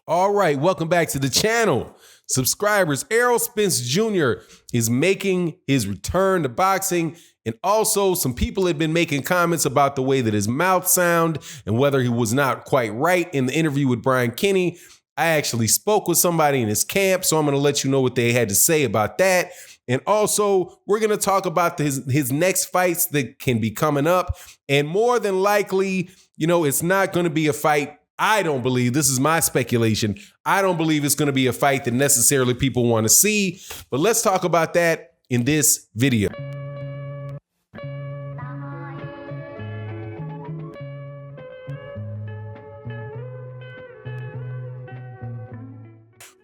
All right, welcome back to the channel. Subscribers, Errol Spence Jr. is making his return to boxing. And also some people have been making comments about the way that his mouth sound and whether he was not quite right in the interview with Brian Kenny. I actually spoke with somebody in his camp, so I'm going to let you know what they had to say about that. And also, we're going to talk about his next fights that can be coming up. And more than likely, it's not going to be a fight. I don't believe, this is my speculation, I don't believe it's going to be a fight that necessarily people want to see. But let's talk about that in this video.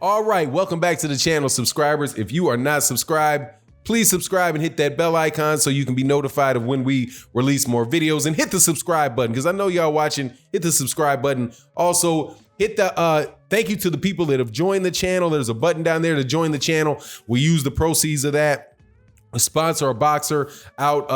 All right, welcome back to the channel, subscribers. If you are not subscribed, please subscribe and hit that bell icon so you can be notified of when we release more videos, and hit the subscribe button because I know y'all watching. Hit the subscribe button. Also, hit the thank you to the people that have joined the channel. There's a button down there to join the channel. We use the proceeds of that to sponsor a boxer out,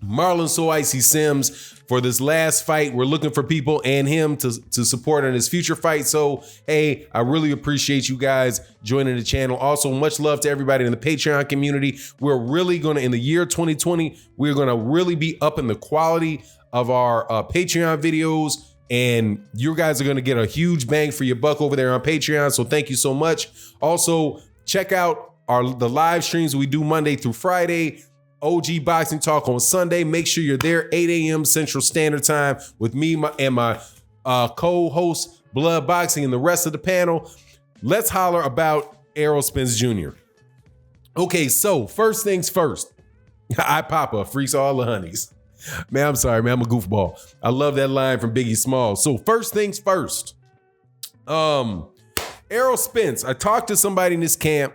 Marlon So Icy Sims, for this last fight. We're looking for people and him to support in his future fight. So, hey, I really appreciate you guys joining the channel. Also, much love to everybody in the Patreon community. We're really going to, in the year 2020, we're going to really be upping the quality of our Patreon videos. And you guys are going to get a huge bang for your buck over there on Patreon. So thank you so much. Also, check out the live streams we do Monday through Friday. OG Boxing Talk on Sunday. Make sure you're there 8 a.m. Central Standard Time with me and my co-host Blood Boxing and the rest of the panel. Let's holler about Errol Spence Jr. Okay, so first things first. I Papa freaks all the honeys. Man, I'm sorry, man. I'm a goofball. I love that line from Biggie Smalls. So first things first. Errol Spence. I talked to somebody in this camp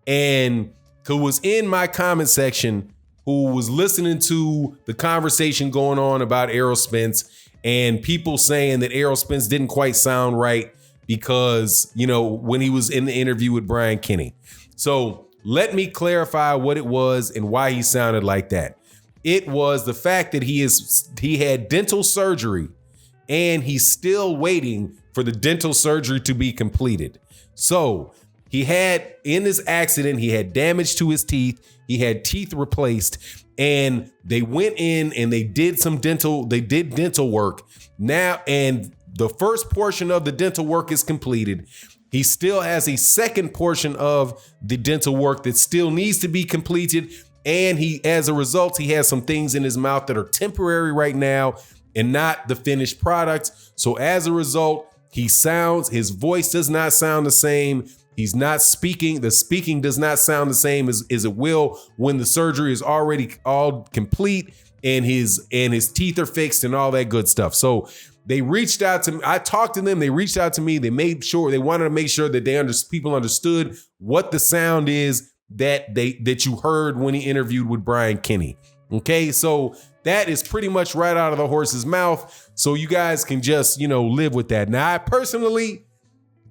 and who was in my comment section, who was listening to the conversation going on about Errol Spence and people saying that Errol Spence didn't quite sound right because, when he was in the interview with Brian Kenny. So let me clarify what it was and why he sounded like that. It was the fact that he had dental surgery and he's still waiting for the dental surgery to be completed. So he had, in this accident, he had damage to his teeth. He had teeth replaced, and they went in and they did dental work now. And the first portion of the dental work is completed. He still has a second portion of the dental work that still needs to be completed. And as a result, he has some things in his mouth that are temporary right now and not the finished product. So as a result, his voice does not sound the same. He's not speaking. The speaking does not sound the same as it will when the surgery is already all complete and his teeth are fixed and all that good stuff. So they reached out to me. I talked to them. They reached out to me. They wanted to make sure that people understood what the sound is that you heard when he interviewed with Brian Kenny. Okay, so that is pretty much right out of the horse's mouth. So you guys can just live with that. Now, I personally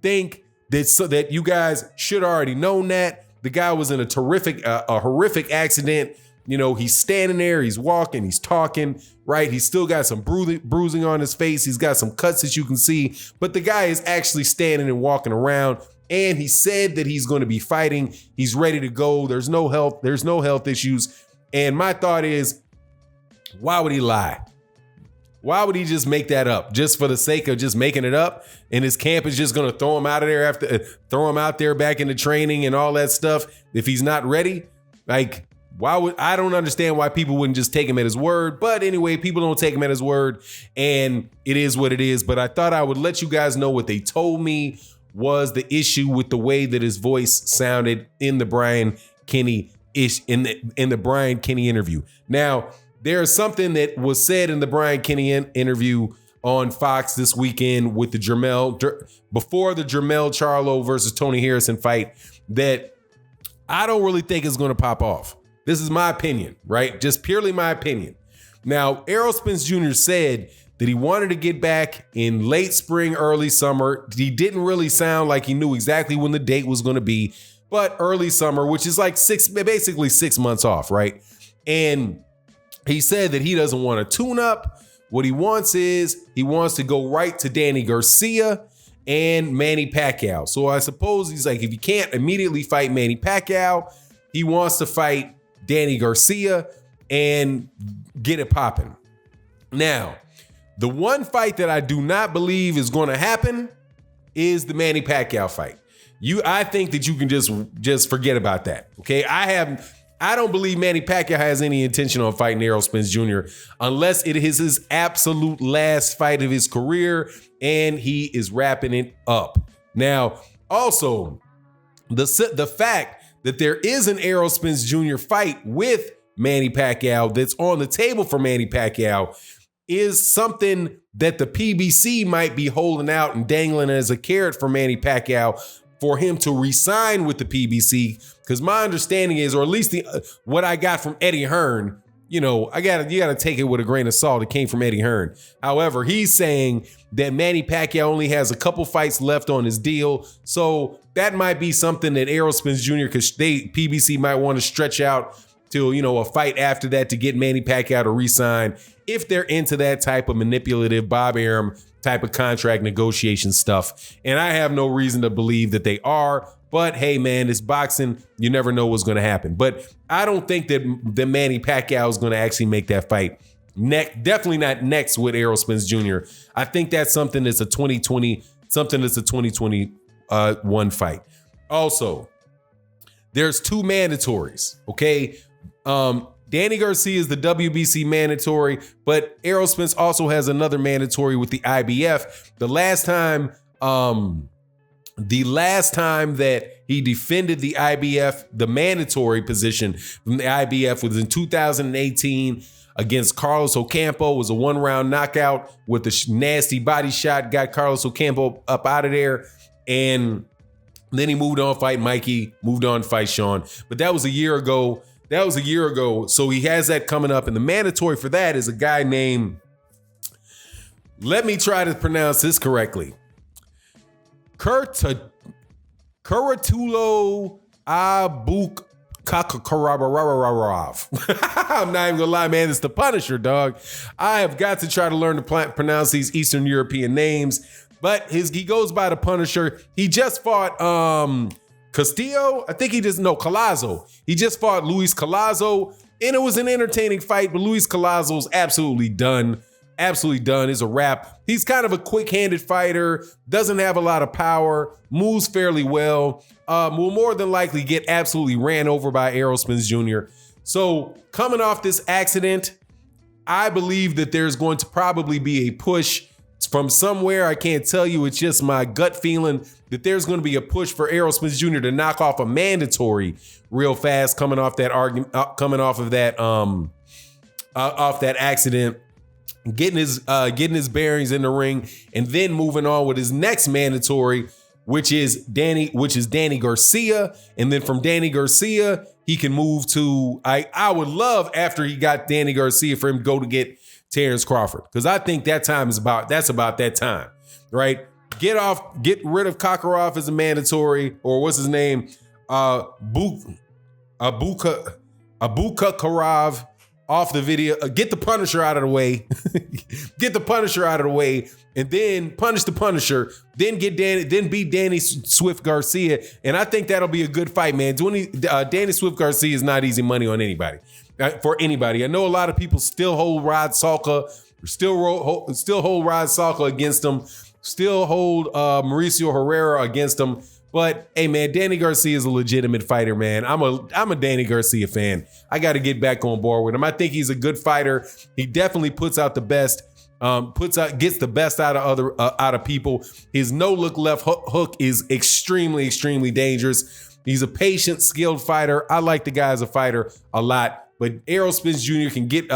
think that you guys should already known that the guy was in a horrific accident. He's standing there, he's walking, he's talking, right? He's still got some bruising on his face. He's got some cuts that you can see, but the guy is actually standing and walking around. And he said that he's going to be fighting. He's ready to go. There's no health issues. And my thought is, why would he lie? Why would he just make that up just for the sake of just making it up? And his camp is just going to throw him out of there throw him out there back into training and all that stuff if he's not ready? Like, I don't understand why people wouldn't just take him at his word. But anyway, people don't take him at his word, and it is what it is. But I thought I would let you guys know what they told me was the issue with the way that his voice sounded in the Brian Kenny Brian Kenny interview. Now, there's something that was said in the Brian Kenny interview on Fox this weekend with before the Jermell Charlo versus Tony Harrison fight that I don't really think is going to pop off. This is my opinion, right? Just purely my opinion. Now, Errol Spence Jr. said that he wanted to get back in late spring, early summer. He didn't really sound like he knew exactly when the date was going to be, but early summer, which is like basically 6 months off, right? And he said that he doesn't want to tune up. What he wants is he wants to go right to Danny Garcia and Manny Pacquiao. So I suppose he's like, if you can't immediately fight Manny Pacquiao, he wants to fight Danny Garcia and get it popping. Now, the one fight that I do not believe is going to happen is the Manny Pacquiao fight. I think that you can just forget about that. Okay, I don't believe Manny Pacquiao has any intention on fighting Errol Spence Jr. unless it is his absolute last fight of his career and he is wrapping it up. Now, also, the fact that there is an Errol Spence Jr. fight with Manny Pacquiao that's on the table for Manny Pacquiao is something that the PBC might be holding out and dangling as a carrot for Manny Pacquiao for him to re-sign with the PBC. Because my understanding is, or at least what I got from Eddie Hearn, you gotta take it with a grain of salt. It came from Eddie Hearn. However, he's saying that Manny Pacquiao only has a couple fights left on his deal. So that might be something that Errol Spence Jr., because PBC might want to stretch out to, a fight after that to get Manny Pacquiao to re-sign if they're into that type of manipulative Bob Arum type of contract negotiation stuff. And I have no reason to believe that they are. But hey, man, it's boxing. You never know what's going to happen. But I don't think that Manny Pacquiao is going to actually make that fight. Definitely not next with Errol Spence Jr. I think that's something that's a 2021 fight. Also, there's two mandatories, okay? Danny Garcia is the WBC mandatory, but Errol Spence also has another mandatory with the IBF. The last time that he defended the IBF, the mandatory position from the IBF, was in 2018 against Carlos Ocampo. It was a one-round knockout with a nasty body shot, got Carlos Ocampo up out of there, and then he moved on to fight Mikey, moved on to fight Sean. But that was a year ago. So he has that coming up. And the mandatory for that is a guy named, let me try to pronounce this correctly, Kuratulo Abukakarabarararov. I'm not even gonna lie, man. It's the Punisher, dog. I have got to try to learn to pronounce these Eastern European names. But he goes by the Punisher. He just fought Castillo. Collazo. He just fought Luis Collazo, and it was an entertaining fight, but Luis Collazo's absolutely done. Absolutely done. It's a wrap. He's kind of a quick-handed fighter, doesn't have a lot of power, moves fairly well, will more than likely get absolutely ran over by Errol Spence Jr. So coming off this accident, I believe that there's going to probably be a push from somewhere. I can't tell you. It's just my gut feeling that there's going to be a push for Errol Spence Jr. to knock off a mandatory real fast, coming off that accident, getting his bearings in the ring, and then moving on with his next mandatory, which is Danny Garcia. And then from Danny Garcia, he can move to, I would love, after he got Danny Garcia, for him to go to get Terrence Crawford, because I think that's about that time, right? Get rid of Kakarov as a mandatory, or what's his name? Abuka Karov off the video. Get the Punisher out of the way. Get the Punisher out of the way, and then punish the Punisher. Then beat Danny Swift Garcia, and I think that'll be a good fight, man. Danny Swift Garcia is not easy money on anybody. For anybody, I know a lot of people still hold Rod Salka, still hold Rod Salka against him, still hold Mauricio Herrera against him. But hey, man, Danny Garcia is a legitimate fighter, man. I'm a Danny Garcia fan. I got to get back on board with him. I think he's a good fighter. He definitely puts out the best. Gets the best out of people. His no-look left hook is extremely, extremely dangerous. He's a patient, skilled fighter. I like the guy as a fighter a lot. But Errol Spence Jr. can get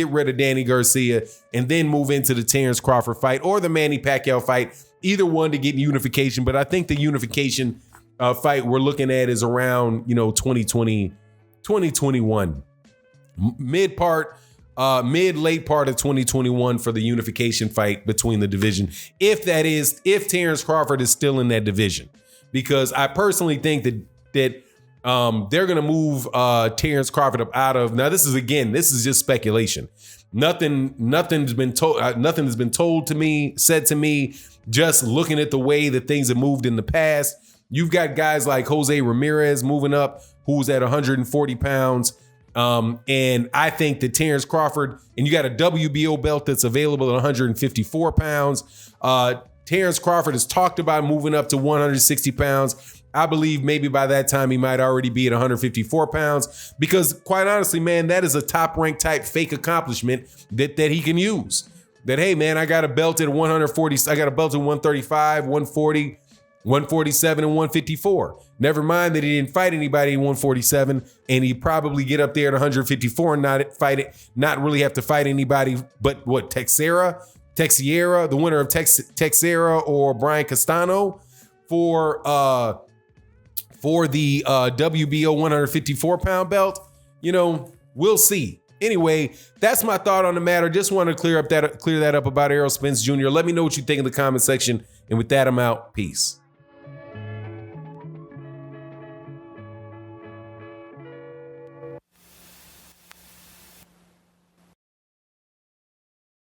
rid of Danny Garcia and then move into the Terrence Crawford fight or the Manny Pacquiao fight, either one to get unification. But I think the unification fight we're looking at is around 2020, 2021, mid late part of 2021 for the unification fight between the division. If Terrence Crawford is still in that division, because I personally think that they're going to move Terrence Crawford up out of. Now, this is just speculation. Nothing's been told to me, said to me. just looking at the way that things have moved in the past. You've got guys like Jose Ramirez moving up, who's at 140 pounds. And I think that Terrence Crawford, and you got a WBO belt that's available at 154 pounds. Terrence Crawford has talked about moving up to 160 pounds. I believe maybe by that time he might already be at 154 pounds, because quite honestly, man, that is a top ranked type fake accomplishment that he can use. That, hey man, I got a belt at 140, I got a belt at 135, 140, 147, and 154. Never mind that he didn't fight anybody at 147, and he probably get up there at 154 and not really have to fight anybody but what, Teixeira, the winner of Teixeira or Brian Castano for the WBO 154 pound belt. You know, we'll see. Anyway, that's my thought on the matter. Just want to clear that up about Errol Spence Jr. Let me know what you think in the comment section. And with that, I'm out. Peace.